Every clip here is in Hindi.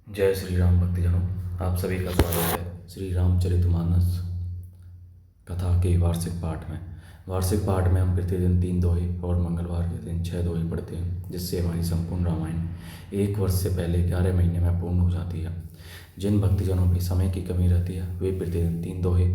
जय श्री राम भक्तजनों, आप सभी का स्वागत है श्री रामचरितमानस कथा के वार्षिक पाठ में। वार्षिक पाठ में हम प्रतिदिन 3 दोहे और मंगलवार के दिन 6 दोहे पढ़ते हैं, जिससे हमारी संपूर्ण रामायण 1 वर्ष से पहले 11 महीने में पूर्ण हो जाती है। जिन भक्तजनों की समय की कमी रहती है वे प्रतिदिन 3 दोहे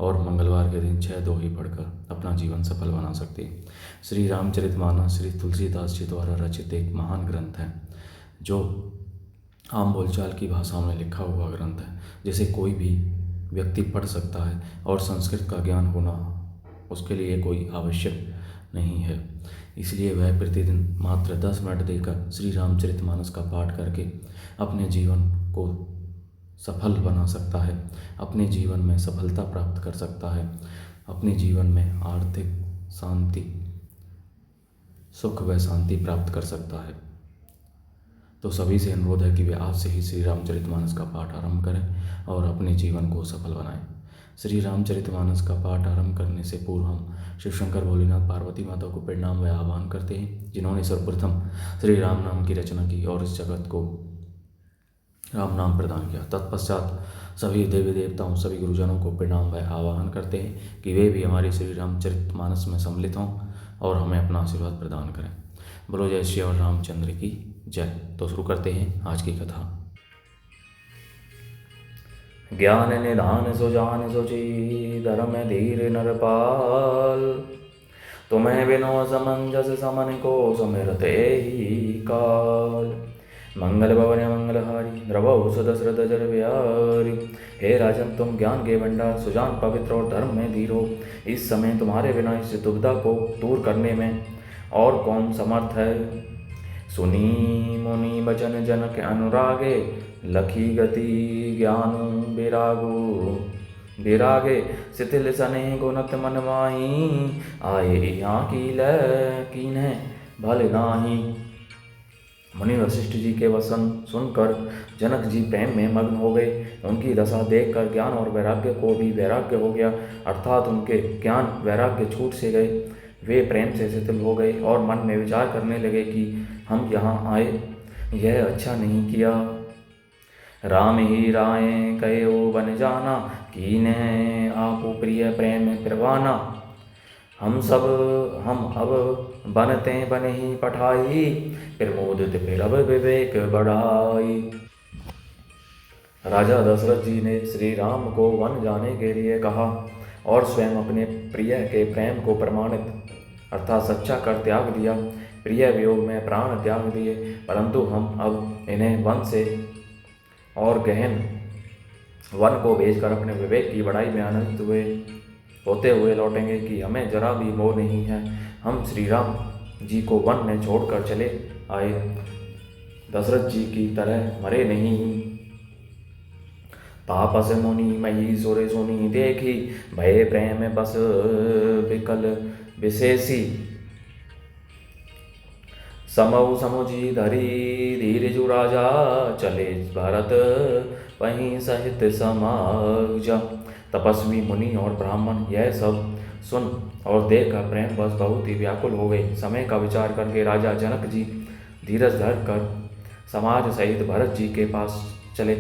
और मंगलवार के दिन 6 दोहे पढ़कर अपना जीवन सफल बना सकते हैं। श्री रामचरितमानस श्री तुलसीदास जी द्वारा रचित एक महान ग्रंथ है, जो आम बोलचाल की भाषा में लिखा हुआ ग्रंथ है, जिसे कोई भी व्यक्ति पढ़ सकता है और संस्कृत का ज्ञान होना उसके लिए कोई आवश्यक नहीं है। इसलिए वह प्रतिदिन मात्र 10 मिनट देकर श्री रामचरितमानस का पाठ करके अपने जीवन को सफल बना सकता है, अपने जीवन में सफलता प्राप्त कर सकता है, अपने जीवन में आर्थिक शांति, सुख व शांति प्राप्त कर सकता है। तो सभी से अनुरोध है कि वे आज से ही श्री रामचरितमानस का पाठ आरंभ करें और अपने जीवन को सफल बनाएं। श्री रामचरितमानस का पाठ आरंभ करने से पूर्व हम शिव शंकर, भोलेनाथ, पार्वती माता को प्रणाम व आह्वान करते हैं, जिन्होंने सर्वप्रथम श्री राम नाम की रचना की और इस जगत को राम नाम प्रदान किया। तत्पश्चात सभी देवी देवताओं, सभी गुरुजनों को प्रणाम व आह्वान करते हैं कि वे भी हमारे श्री रामचरितमानस में सम्मिलित हों और हमें अपना आशीर्वाद प्रदान करें। बोलो जय श्री और रामचंद्र की जय। तो शुरू करते हैं आज की कथा। ज्ञान निधान सुजान सुची धर्म धीर नरपाल, तुम्हें बिनो समंजस समन को सुमिरते ही काल। मंगल भवन मंगलहारी द्रवौ सुदशरथ जर बिहारी, हे राजन तुम ज्ञान के भंडार, सुजान पवित्र और धर्म में धीर हो। इस समय तुम्हारे बिना इस दुविधा को दूर करने में और कौन समर्थ है। सुनी मुनि बचन जनक अनुरागे, लखी गति ज्ञानु विरागो विरागे। शिथिल सने गुणत मन माही, आए यहाँ कीन्हे भल नाही। मुनि वशिष्ठ जी के वचन सुनकर जनक जी प्रेम में मग्न हो गए। उनकी दशा देखकर ज्ञान और वैराग्य को भी वैराग्य हो गया, अर्थात उनके ज्ञान वैराग्य छूट से गए। वे प्रेम से शिथिल हो गए और मन में विचार करने लगे कि हम यहाँ आए, यह अच्छा नहीं किया। राम ही राय कयो बन जाना, कीन्हे आपो प्रिय प्रेम परवाना। हम अब बनते बन ही पठाई, प्रमोदित फिर अब विवेक बढ़ाई। राजा दशरथ जी ने श्री राम को वन जाने के लिए कहा और स्वयं अपने प्रिय के प्रेम को प्रमाणित अर्थात सच्चा कर त्याग दिया। प्रिय वियोग में प्राण त्याग दिए, परंतु हम अब इन्हें वन से और गहन वन को भेजकर अपने विवेक की बढ़ाई में आनंदित होते हुए लौटेंगे कि हमें जरा भी मोह नहीं है। हम श्री राम जी को वन में छोड़कर चले आए, दशरथ जी की तरह मरे नहीं। तापस मुनि मही सुर सुनी देखी, भय प्रेम बस विकल विशेषी। समऊ समुझी धरी धीरजु राजा, चले भरत वहीं सहित समाजा। तपस्वी मुनि और ब्राह्मण यह सब सुन और देखकर प्रेम बस बहुत ही व्याकुल हो गए। समय का विचार करके राजा जनक जी धीरज धर कर समाज सहित भरत जी के पास चले।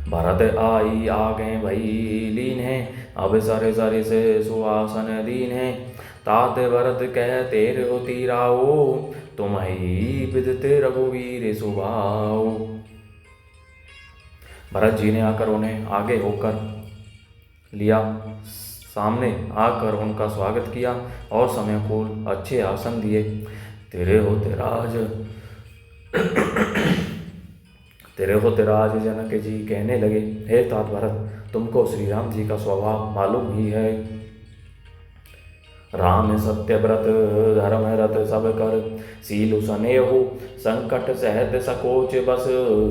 भरत आई आगे भई लीन है, अब सरे सरे से सुहासन दीन है। तात भरत कहते होती राओ, तुम्हारी विदित रघुवीर सुभाओ। भरत जी ने आकर उन्हें आगे होकर लिया, सामने आकर उनका स्वागत किया और समयकूल अच्छे आसन दिए। तेरे होते राज जनक जी कहने लगे, हे तात भरत, तुमको श्री राम जी का स्वभाव मालूम ही है। राम सत्य व्रत धर्म रत सब कर, सीलु सनेहु संकट सहत सकोच बस,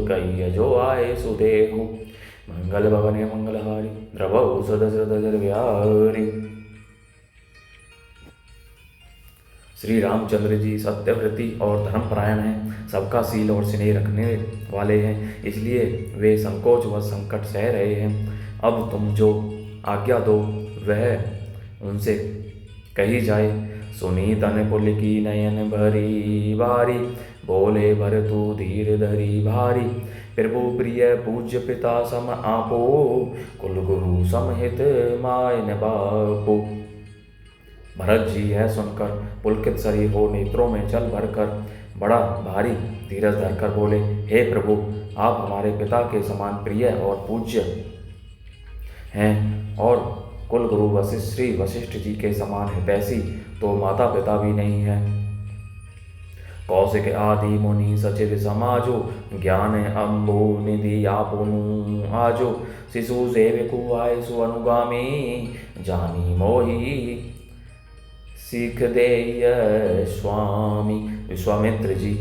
कही जो आए सुदेहु। मंगल भवन मंगलहारी द्रवौ सुदशरथ जर बिहारी। श्री रामचंद्र जी सत्यव्रती और धर्मपरायण हैं, सबका सील और स्नेह रखने वाले हैं, इसलिए वे संकोच व संकट सह रहे हैं। अब तुम जो आज्ञा दो वह उनसे कही जाए। सुनी तन पुल की नयन भरी बारी, बोले भरतु धीर धरी भारी, प्रभु प्रिय पूज्य पिता सम आपो, कुल गुरु समहित माय न बापो। भरत जी यह सुनकर पुलकित शरीर हो नेत्रों में जल भरकर बड़ा भारी धीरज धरकर बोले, हे प्रभु, आप हमारे पिता के समान प्रिय और पूज्य हैं और कुल गुरु वशिष्ठ श्री वशिष्ठ जी के समान हितैषी तो माता पिता भी नहीं है। कौशिक आदि मुनि सचिव समाजो, ज्ञान अम्बो निधि आपुनु आजो, शिशु सेवकु आय सु अनुगामी, जानी मोही सीख दे स्वामी। विश्वामित्र जी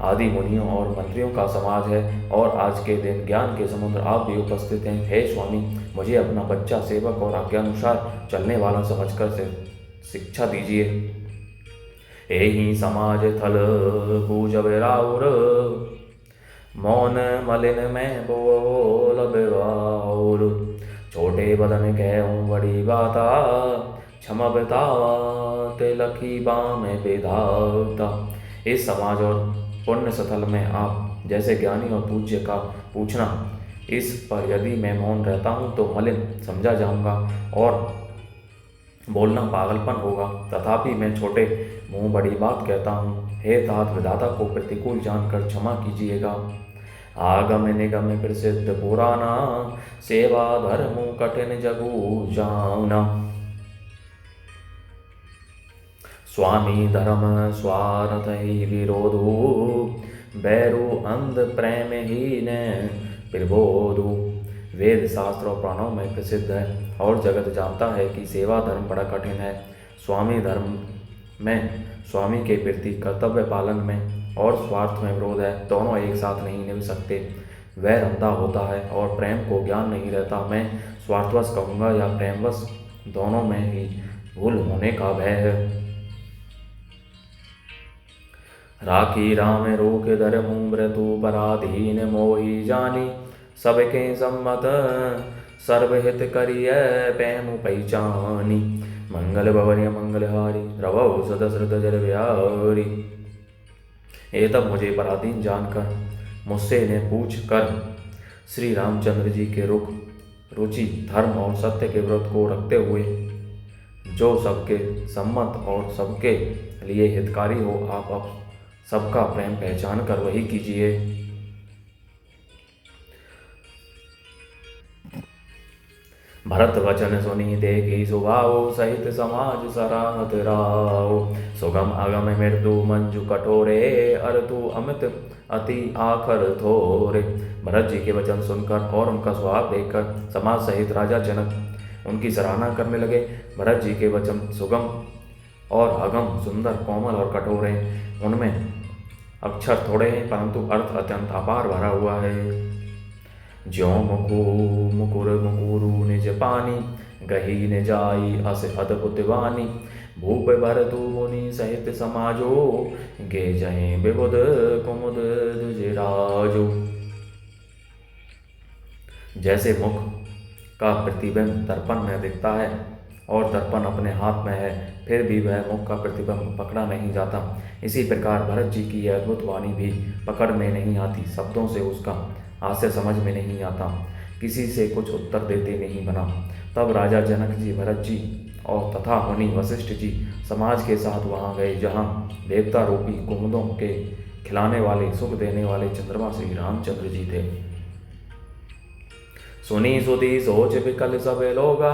आदि मुनियों और मंत्रियों का समाज है और आज के दिन ज्ञान के समुद्र आप भी उपस्थित हैं। हे स्वामी, मुझे अपना बच्चा सेवक और आज्ञानुसार चलने वाला समझकर से शिक्षा दीजिए। एहि समाज थल पूजब राउर, मौन मलिन में बोल बेवाउर, छोटे बदन कहूँ बड़ी बाता, क्षमा बतावा ते लखी बाम विधाता। इस समाज और पुण्य स्थल में आप जैसे ज्ञानी और पूज्य का पूछना, इस पर यदि मैं मौन रहता हूँ तो मलिन समझा जाऊँगा और बोलना पागलपन होगा। तथापि मैं छोटे मुँह बड़ी बात कहता हूँ। हे तात, विधाता को प्रतिकूल जानकर क्षमा कीजिएगा। आगम निगम प्रसिद्ध पुराना, सेवा धर्म कठिन जगु जाना। स्वामी धर्म स्वार्थ ही विरोधो, बैरु अंध प्रेम ही न प्रबोधो। वेद शास्त्र और पुराणों में प्रसिद्ध है और जगत जानता है कि सेवा धर्म बड़ा कठिन है। स्वामी धर्म में स्वामी के प्रति कर्तव्य पालन में और स्वार्थ में विरोध है, दोनों एक साथ नहीं निभ सकते। वह अंधा होता है और प्रेम को ज्ञान नहीं रहता। मैं स्वार्थवश कहूँगा या प्रेमवश, दोनों में ही भूल होने का भय है। राखी राम रोक धर्मु, मृत्यु पराधीन मोहि जानी, सबके सम्मत सर्वहित करिय पैमु पहचानी। मंगल भवन मंगलहारी, रवौ सदशरथ जर बिहारी। ये तब मुझे पराधीन जानकर मुझसे ने पूछ कर श्री रामचंद्र जी के रुचि धर्म और सत्य के व्रत को रखते हुए जो सबके सम्मत और सबके लिए हितकारी हो, आप सबका प्रेम पहचान कर वही कीजिए। भरत वचन सुनी देखी सुभाओ, सहित समाज सराहत राओ। सुगम अगम मृदु मंजु कठोरे, अरतु अमित अति आखर थोरे। भरत जी के वचन सुनकर और उनका स्वभाव देखकर समाज सहित राजा जनक उनकी सराहना करने लगे। भरत जी के वचन सुगम और अगम, सुंदर, कोमल और कठोर हैं। उनमें अक्षर थोड़े हैं परंतु अर्थ अत्यंत अपार भरा हुआ है। ज्यों मुकुर मुकुरु निज पानी, गही न जाई अस अद्भुत वाणी। भूप भरतु मुनि सहित समाजो, गे जय विबुध कुमुद दुजराजो। जैसे मुख का प्रतिबिंब दर्पण में दिखता है और दर्पण अपने हाथ में है, फिर भी वह मुख का प्रतिबिंब पकड़ा नहीं जाता, इसी प्रकार भरत जी की यह अद्भुत वाणी भी पकड़ में नहीं आती। शब्दों से उसका हास्य समझ में नहीं आता, किसी से कुछ उत्तर देते नहीं बना। तब राजा जनक जी, भरत जी और तथा मुनि वशिष्ठ जी समाज के साथ वहाँ गए जहाँ देवता रूपी कुमुदों के खिलाने वाले, सुख देने वाले चंद्रमा श्री रामचंद्र जी थे। सुनी सुधी सोच विकल सब लोगा,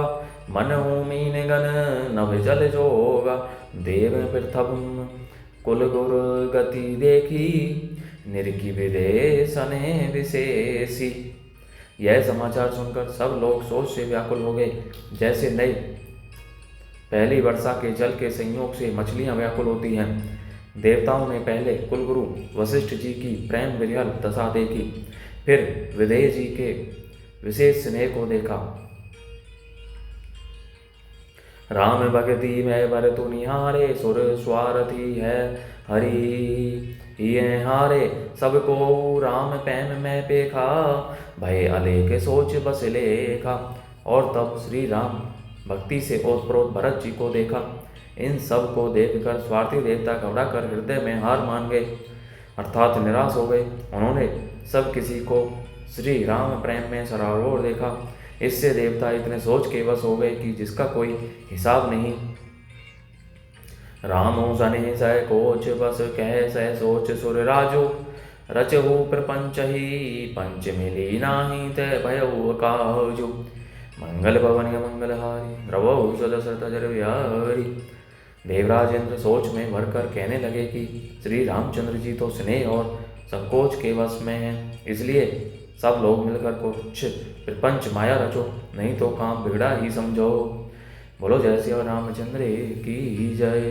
मन मीन गन नभ जल जोगा। देव प्रथम कुल गुर गति देखी, निरखी विदेशने विशेषी। यह समाचार सुनकर सब लोग सोच से व्याकुल हो गए, जैसे नए पहली वर्षा के जल के संयोग से मछलियां व्याकुल होती हैं। देवताओं ने पहले कुलगुरु वशिष्ठ जी की प्रेम विरल दशा देखी, फिर विदेह जी के विशेष स्नेह को देखा। राम भगति में भरतु निहारे, सुर स्वारथी है हरि ये हारे। सबको राम प्रेम में पेखा, भय अलेख सोच बस लेखा। और तब श्री राम भक्ति से ओतप्रोत भरत जी को देखा। इन सब को देखकर स्वार्थी देवता घबरा कर हृदय में हार मान गए। अर्थात निराश हो गए। उन्होंने सब किसी को श्री राम प्रेम में सराबोर देखा। इससे देवता इतने सोच के वश हो गए कि जिसका कोई हिसाब नहीं। रामो सने सह कोच बस कह सह सोच सुर राजो, रचहु प्रपंच ही पंच मिली नाही ते भयउ काजु। मंगल भवन मंगलहारी द्रवौ सदसरथ जर विहारी। देवराज इंद्र सोच में भरकर कहने लगे कि श्री रामचंद्र जी तो स्नेह और संकोच के वश में हैं, इसलिए सब लोग मिलकर कुछ प्रपंच माया रचो, नहीं तो काम बिगड़ा ही समझो। बोलो जय श्री रामचंद्र की जय।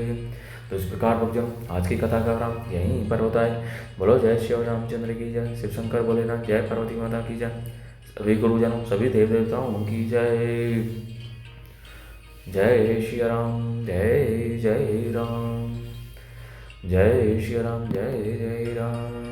तो इस प्रकार भक्तजन आज की कथा का आरंभ यहीं पर होता है। बोलो जय श्री रामचंद्र की जय। शिव शंकर भोलेनाथ जय, पार्वती माता की जय, सभी गुरुजनों सभी देव देवताओं की जय। जय श्री राम जय जय राम, जय श्री राम जय जय राम।